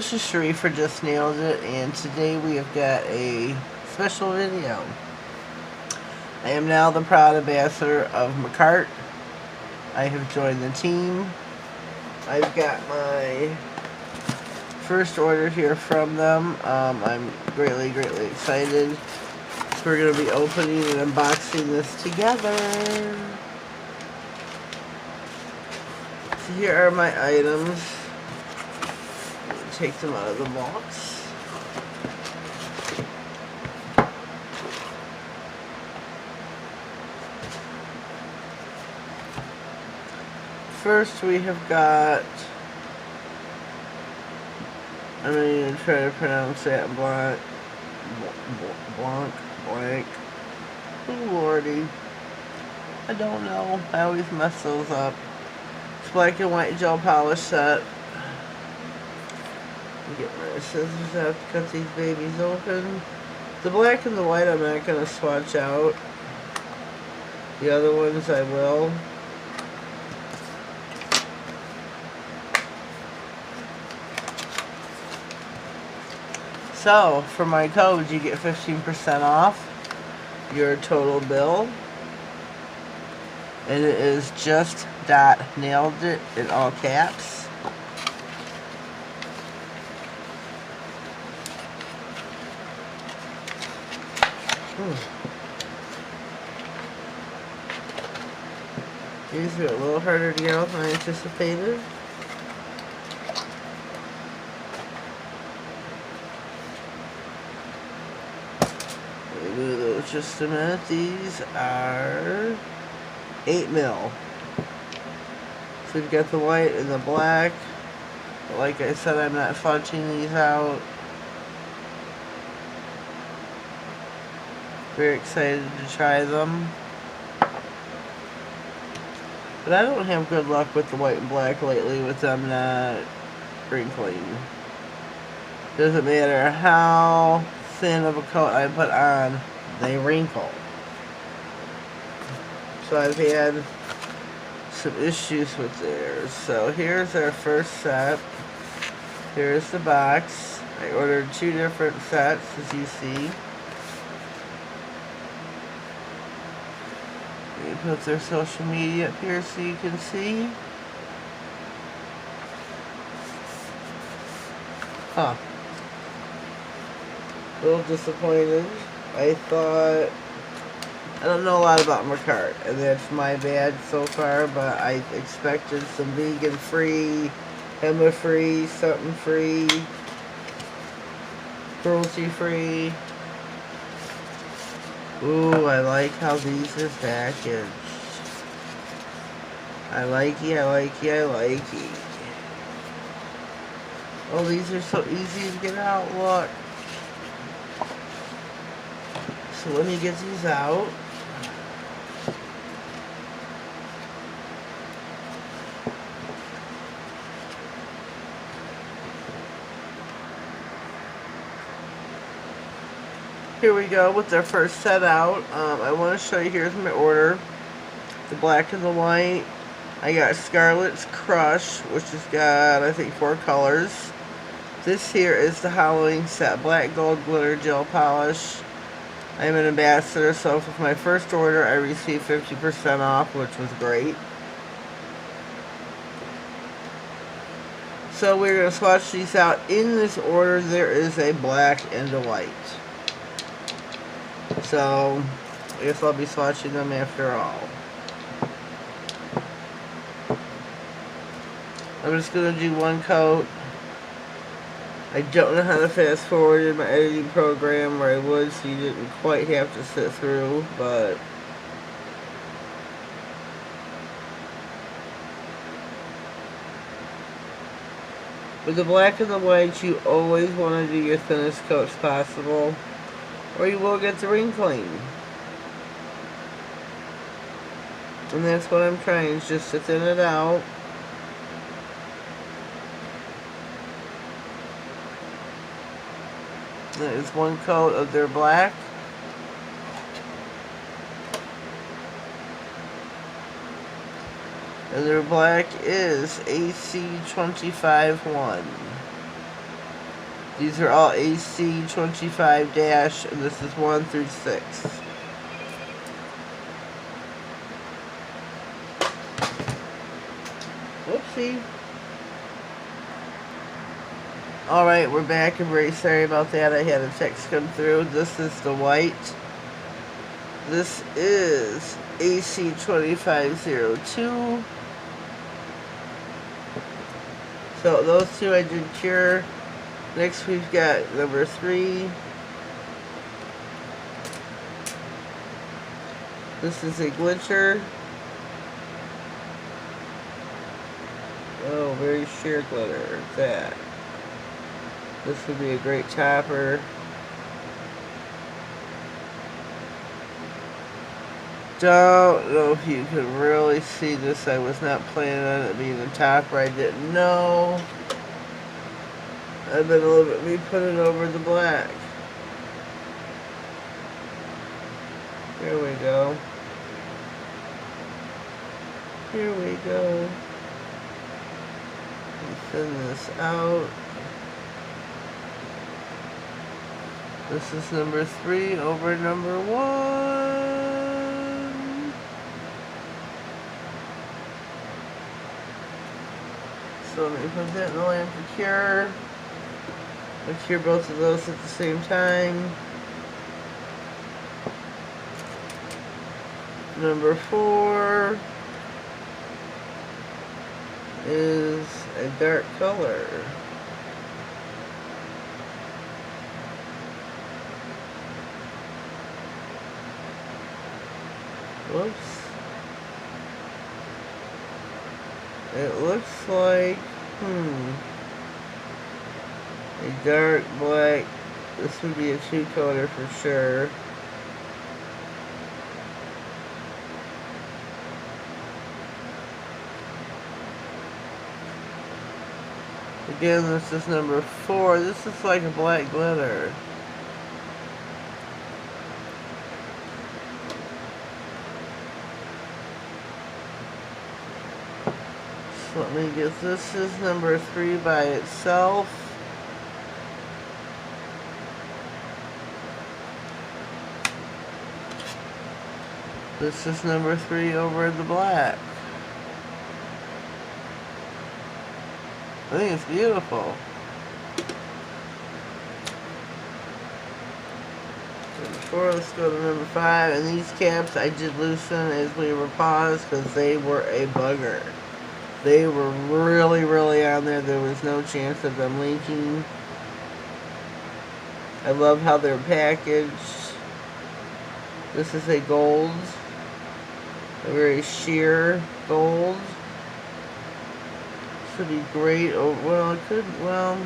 this is Sheree for Just Nailed It, and today we have got a special video. I am now the proud ambassador of Makartt. I have joined the team. I've got my first order here from them. I'm greatly excited. So we're going to be opening and unboxing this together. So here are my items. Take them out of the box. First we have got, I'm going to try to pronounce that, blank. Oh lordy. I don't know. I always mess those up. It's black and white gel polish set. Get my scissors out to cut these babies open. The black and the white I'm not going to swatch out. The other ones I will. So, for my code, you get 15% off your total bill. And it is JUST.NAILEDIT in all caps. These are a little harder to get out than I anticipated. Let me move those just a minute. These are 8mm. So we've got the white and the black. But like I said, I'm not swatching these out. Very excited to try them. But I don't have good luck with the white and black lately with them not wrinkling. Doesn't matter how thin of a coat I put on, they wrinkle. So I've had some issues with theirs. So here's our first set. Here's the box. I ordered 2 different sets, as you see. Put their social media up here so you can see. Huh. A little disappointed. I thought, I don't know a lot about Makartt, and that's my bad so far, but I expected some vegan free, HEMA free, something free, cruelty free. Ooh, I like how these are packaged. I likey. Oh, these are so easy to get out, look. So let me get these out. Here we go with their first set out. I want to show you, here's my order. The black and the white. I got Scarlet's Crush, which has got, I think, 4 colors. This here is the Halloween set. Black, gold, glitter, gel polish. I'm an ambassador, so with my first order, I received 50% off, which was great. So we're going to swatch these out. In this order, there is a black and a white. So, I guess I'll be swatching them after all. I'm just going to do one coat. I don't know how to fast forward in my editing program, where I would, so you didn't quite have to sit through, but with the black and the white, you always want to do your thinnest coats possible, or you will get the wrinkling. And that's what I'm trying, is just to thin it out. That is one coat of their black. And their black is AC 25-1. These are all AC 25 dash, and this is 1 through 6. Whoopsie. Alright, we're back. I'm very sorry about that. I had a text come through. This is the white. This is AC 2502. So those two I did cure. Next we've got number 3. This is a glitcher. Oh, very sheer glitter. That. This would be a great topper. Don't know if you can really see this. I was not planning on it being a topper. I didn't know. I've been a little bit, me put it over the black. Here we go. Here we go. Thin this out. This is number 3 over number 1. So let me put that in the lamp for cure. I'll cure both of those at the same time. Number 4 is a dark color. Whoops. It looks like, a dark black. This would be a 2-coater for sure. Again, this is number 4. This is like a black glitter. So let me get, this is number 3 by itself. This is number 3 over the black. I think it's beautiful. Before, let's go to number 5. And these caps I did loosen as we were paused because they were a bugger. They were really, really on there. There was no chance of them leaking. I love how they're packaged. This is a gold. A very sheer gold. This would be great. Oh, well, it could, well,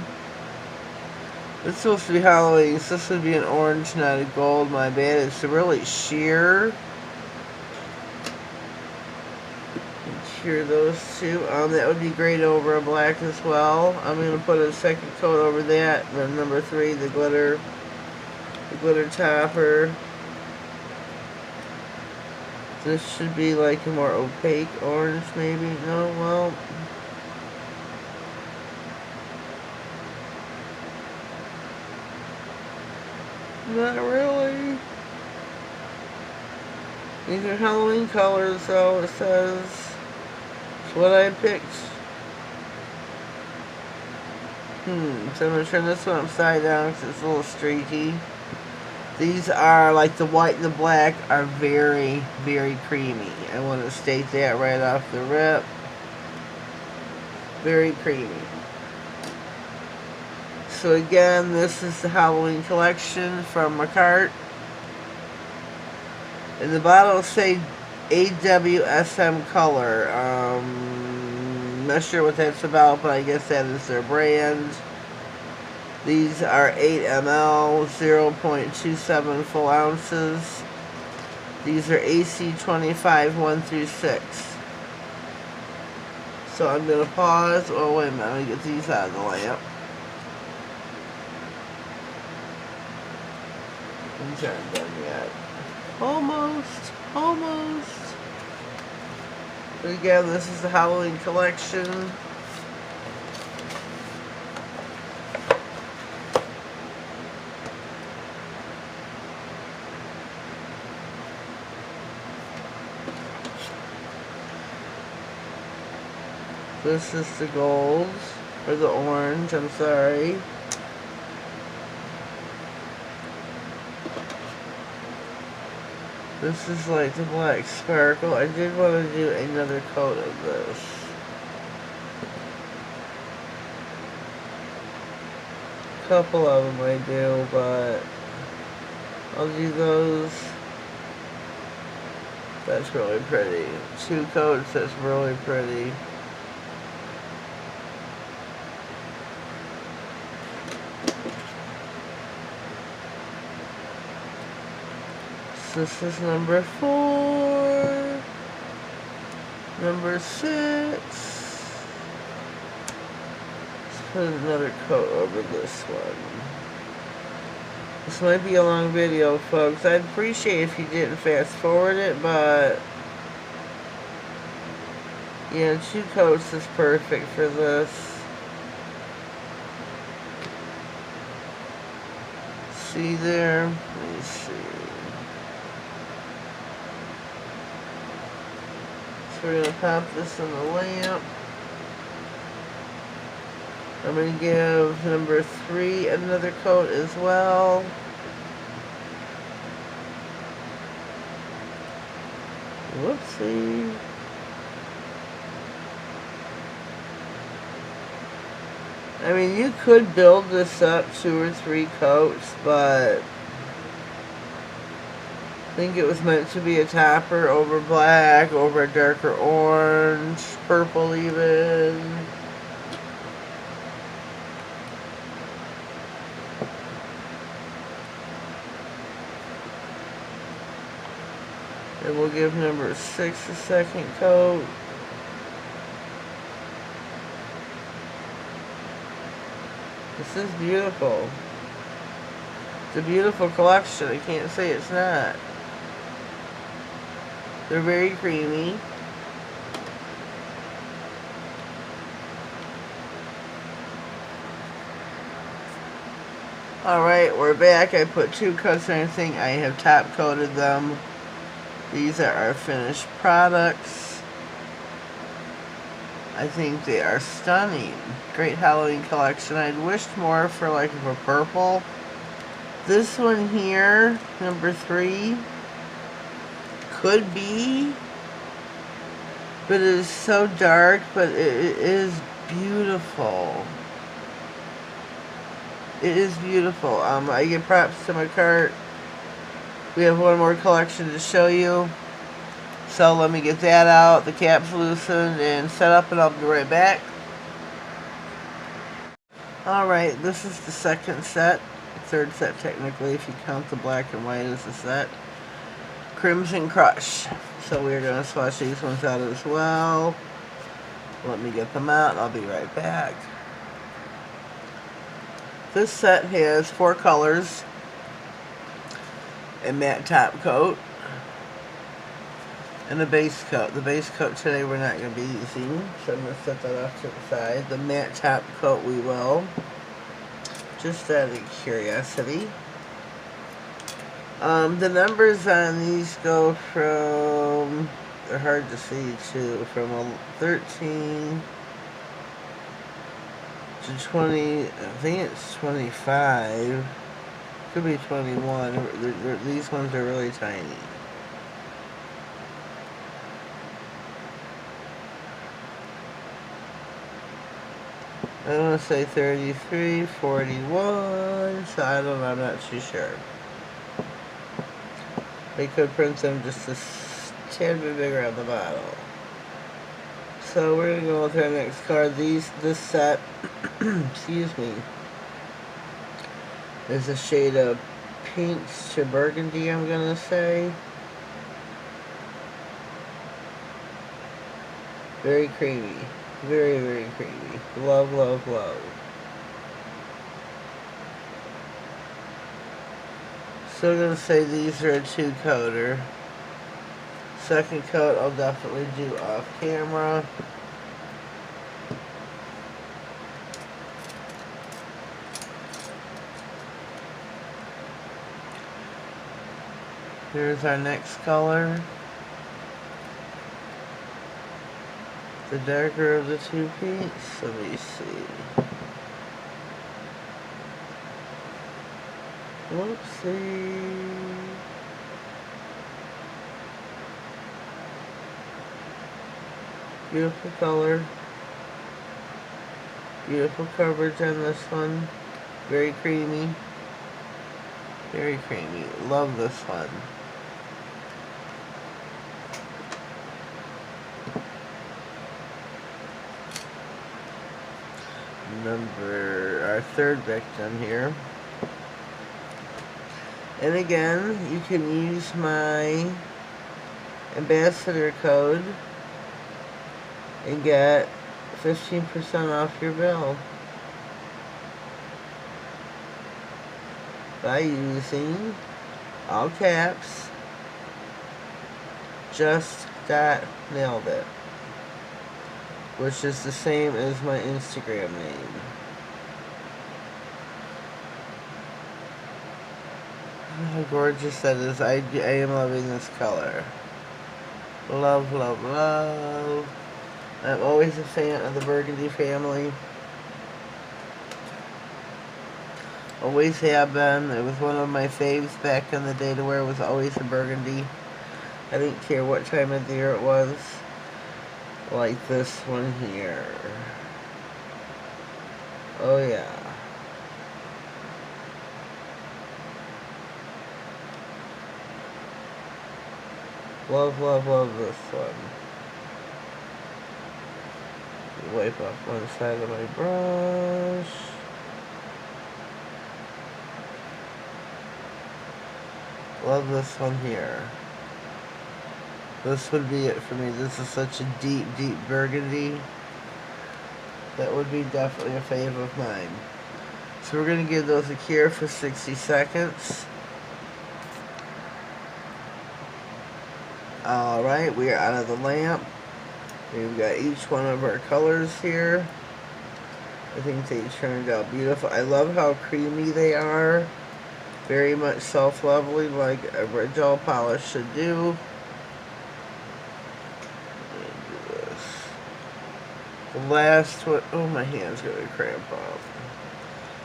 it's supposed to be Halloween, so this would be an orange, not a gold. My bad. It's really sheer. Sheer those two. That would be great over a black as well. I'm going to put a second coat over that. Then number 3, the glitter topper. This should be like a more opaque orange, maybe. No, well. Not really. These are Halloween colors, though. It says it's what I picked. So I'm going to turn this one upside down because it's a little streaky. These are, like the white and the black, are very, very creamy. I want to state that right off the rip. Very creamy. So again, this is the Halloween collection from Makartt. And the bottle say AWSM color. Not sure what that's about, but I guess that is their brand. These are 8 ml, 0.27 full ounces. These are AC 25, 1 through 6. So I'm going to pause. Oh, wait a minute. Let me get these out of the lamp. These aren't done yet. Almost. Almost. But again, this is the Halloween collection. This is the gold, or the orange, I'm sorry. This is like the black sparkle. I did want to do another coat of this. A couple of them I do, but I'll do those. That's really pretty. 2 coats, that's really pretty. This is number 4. Number 6. Let's put another coat over this one. This might be a long video, folks. I'd appreciate if you didn't fast forward it, but yeah, 2 coats is perfect for this. See there? Let me see. So we're going to pop this in the lamp. I'm going to give number 3 another coat as well. Whoopsie. I mean, you could build this up 2 or 3 coats, but I think it was meant to be a topper over black, over a darker orange, purple even. And we'll give number 6 a second coat. This is beautiful. It's a beautiful collection. I can't say it's not. They're very creamy. Alright, we're back. I put 2 coats on everything. I have top coated them. These are our finished products. I think they are stunning. Great Halloween collection. I'd wished more for like a purple. This one here, number 3, could be, but it is so dark, but it is beautiful. It is beautiful. I give props to Makartt. We have one more collection to show you. So let me get that out, the cap's loosened and set up, and I'll be right back. Alright, this is the second set. Third set technically, if you count the black and white as a set. Crimson Crush. So we're going to swatch these ones out as well. Let me get them out and I'll be right back. This set has 4 colors. A matte top coat. And a base coat. The base coat today we're not going to be using, so I'm going to set that off to the side. The matte top coat we will. Just out of curiosity. The numbers on these go from, they're hard to see too, from 13 to 20, I think it's 25. Could be 21. These ones are really tiny. I want to say 33, 41, so I don't know, I'm not too sure. They could print them just a tad bit bigger on the bottle. So we're going to go with our next card. This set, excuse me, is a shade of pinks to burgundy, I'm going to say. Very creamy. Very, very creamy. Love, love, love. So I'm going to say these are a 2-coater. Second coat I'll definitely do off camera. Here's our next color. the darker of the two pinks. Let me see. Whoopsie. Beautiful color. Beautiful coverage on this one. Very creamy. Very creamy. Love this one. Our third victim here. And again, you can use my ambassador code and get 15% off your bill by using all caps JUST.NAILEDIT, which is the same as my Instagram name. How gorgeous that is. I am loving this color. Love, love, love. I'm always a fan of the Burgundy family. Always have been. It was one of my faves back in the day to wear. It was always a Burgundy. I didn't care what time of the year it was. Like this one here. Oh yeah. Love, love, love this one. Wipe off one side of my brush. Love this one here. This would be it for me. This is such a deep, deep burgundy. That would be definitely a fave of mine. So we're going to give those a cure for 60 seconds. Alright, we are out of the lamp. We've got each one of our colors here. I think they turned out beautiful. I love how creamy they are. Very much self-leveling like a red gel polish should do. Let me do this. The last one, oh my hand's gonna cramp up.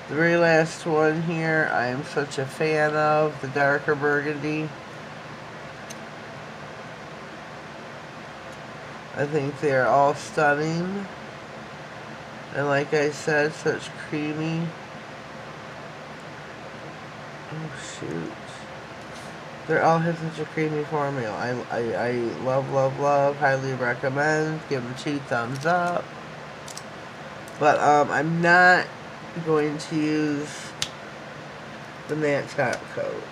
The very last one here, I am such a fan of, the darker burgundy. I think they're all stunning. And like I said, such creamy. Oh shoot. They all have such a creamy formula. I love, love, love. Highly recommend. Give them 2 thumbs up. But I'm not going to use the matte top coat.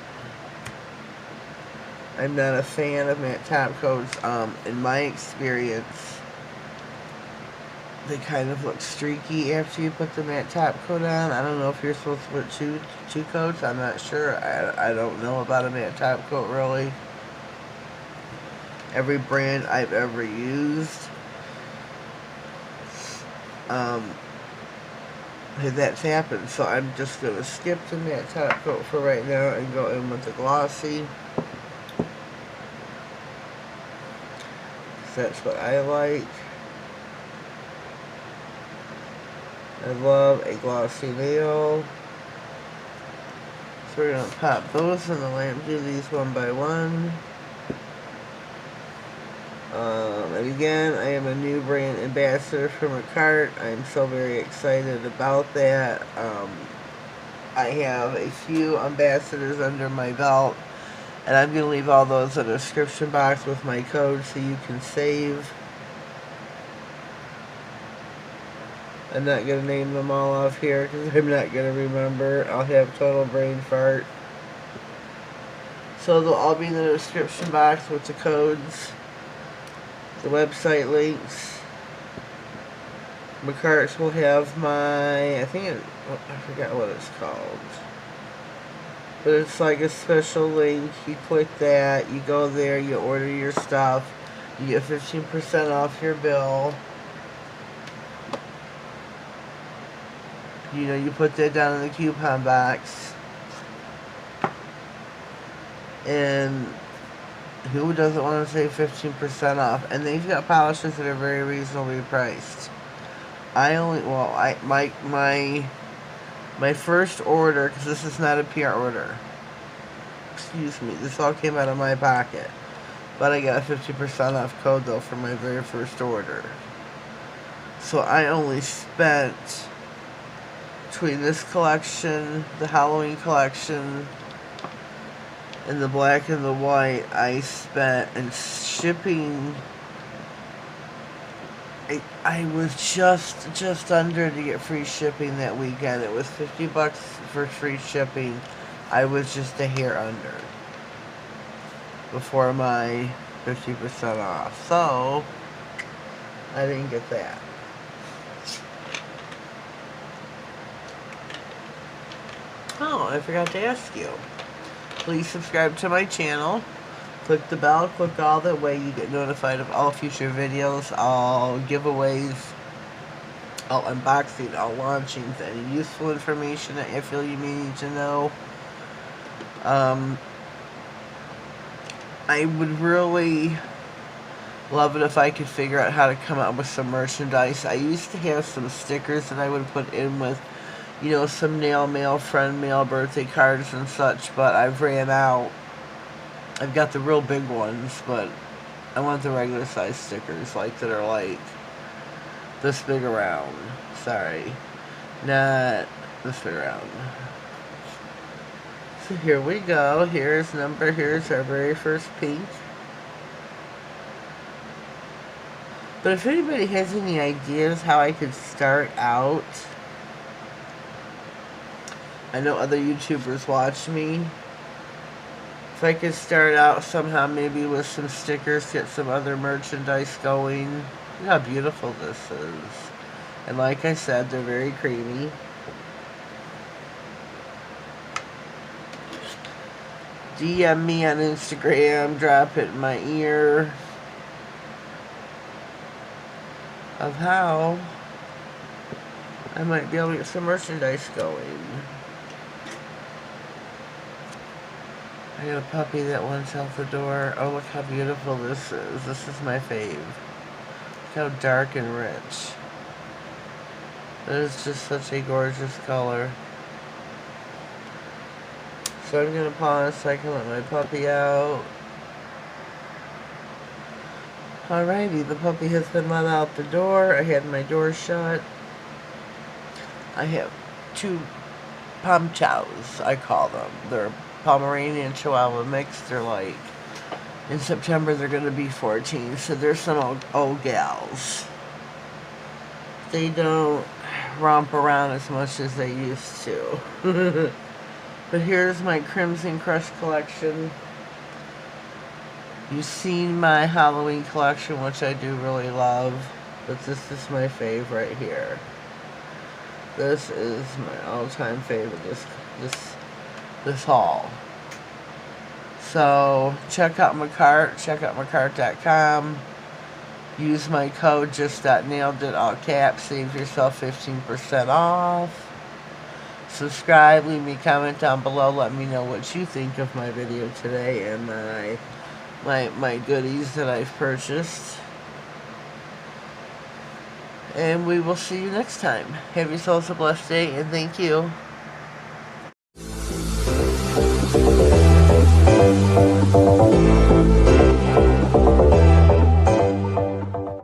I'm not a fan of matte top coats. In my experience, they kind of look streaky after you put the matte top coat on. I don't know if you're supposed to put two coats. I'm not sure. I don't know about a matte top coat really. Every brand I've ever used, that's happened. So I'm just gonna skip the matte top coat for right now and go in with the glossy. That's what I like. I love a glossy nail. So we're going to pop those in the lamp, do these one by one. And again, I am a new brand ambassador for Makartt. I'm so very excited about that. I have a few ambassadors under my belt. And I'm going to leave all those in the description box with my code so you can save. I'm not going to name them all off here because I'm not going to remember. I'll have total brain fart. So they'll all be in the description box with the codes, the website links. Makartt will have my, I forgot what it's called. But it's like a special link. You click that, you go there, you order your stuff, you get 15% off your bill. You know, you put that down in the coupon box. And Who doesn't want to save 15% off? And they've got polishes that are very reasonably priced. My first order, because this is not a PR order. Excuse me, this all came out of my pocket. But I got a 50% off code though for my very first order. So I only spent, between this collection, the Halloween collection, and the black and the white, I spent in shipping. I was just under to get free shipping that weekend. It was $50 for free shipping. I was just a hair under before my 50% off. So I didn't get that. Oh, I forgot to ask you. Please subscribe to my channel. Click the bell, click all that way you get notified of all future videos, all giveaways, all unboxing, all launchings, any useful information that you feel you may need to know. I would really love it if I could figure out how to come up with some merchandise. I used to have some stickers that I would put in with, you know, some nail mail, friend mail, birthday cards and such, but I've ran out. I've got the real big ones, but I want the regular size stickers, like, that are like this big around. Sorry. Not this big around. So here we go. Here's our very first pink. But if anybody has any ideas how I could start out, I know other YouTubers watch me. If I could start out somehow, maybe with some stickers, get some other merchandise going. Look how beautiful this is. And like I said, they're very creamy. DM me on Instagram, drop it in my ear of how I might be able to get some merchandise going. I got a puppy that wants out the door. Oh, look how beautiful this is. This is my fave. Look how dark and rich. That is just such a gorgeous color. So I'm going to pause so I can let my puppy out. Alrighty, the puppy has been let out the door. I had my door shut. I have 2 Pom Chows, I call them. They're Pomeranian Chihuahua mix. They're like, in September they're going to be 14, so they're some old gals. They don't romp around as much as they used to. But here's my Crimson Crush collection. You've seen my Halloween collection, which I do really love, but this is my fave right here. This is my all-time favorite, this haul. So check out Makartt, check out Makartt.com. Use my code JUST.NAILEDIT, all caps, save yourself 15% off. Subscribe, leave me a comment down below, let me know what you think of my video today and my goodies that I've purchased. And we will see you next time. Have yourselves a blessed day, and thank you.